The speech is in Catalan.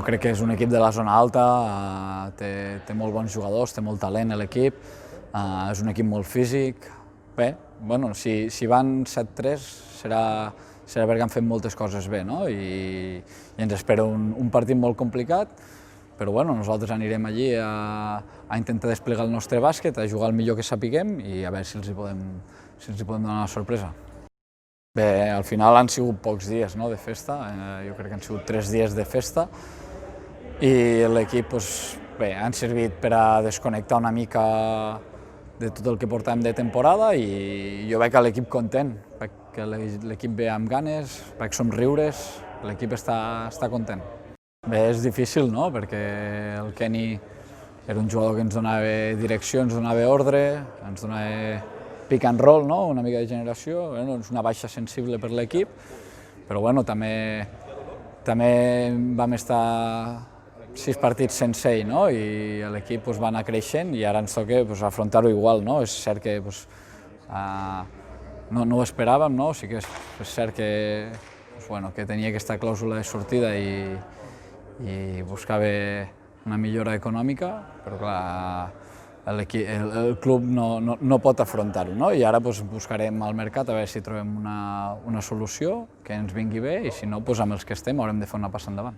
crec que és un equip de la zona alta, té molt bons jugadors, té molt talent a l'equip, és un equip molt físic. Bé, si van 7-3 serà perquè han fet moltes coses bé, no? I ens espera un partit molt complicat, però nosaltres anirem allí a intentar desplegar el nostre bàsquet, a jugar el millor que sapiguem i a veure si els podem donar una sorpresa. Bé, al final han sigut pocs dies de festa, jo crec que han sigut 3 dies de festa i l'equip han servit per a desconnectar una mica de tot el que portàvem de temporada i jo veig l'equip content, veig que l'equip ve amb ganes, veig somriures, l'equip està content. Bé, és difícil, no?, perquè el Kenny era un jugador que ens donava direcció, ens donava ordre, ens donava pick and roll, no?, una mica de generació, és una baixa sensible per l'equip, però també vam estar 6 partits sense ell, no?, i l'equip va anar creixent i ara ens toca afrontar-ho igual, no?. És cert que no ho esperàvem, no?, sí que és cert que tenia aquesta clàusula de sortida i buscava una millora econòmica, però clar, el club no pot afrontar-ho, no? I ara buscarem al mercat a veure si trobem una solució que ens vingui bé i si no, amb els que estem haurem de fer una passa endavant.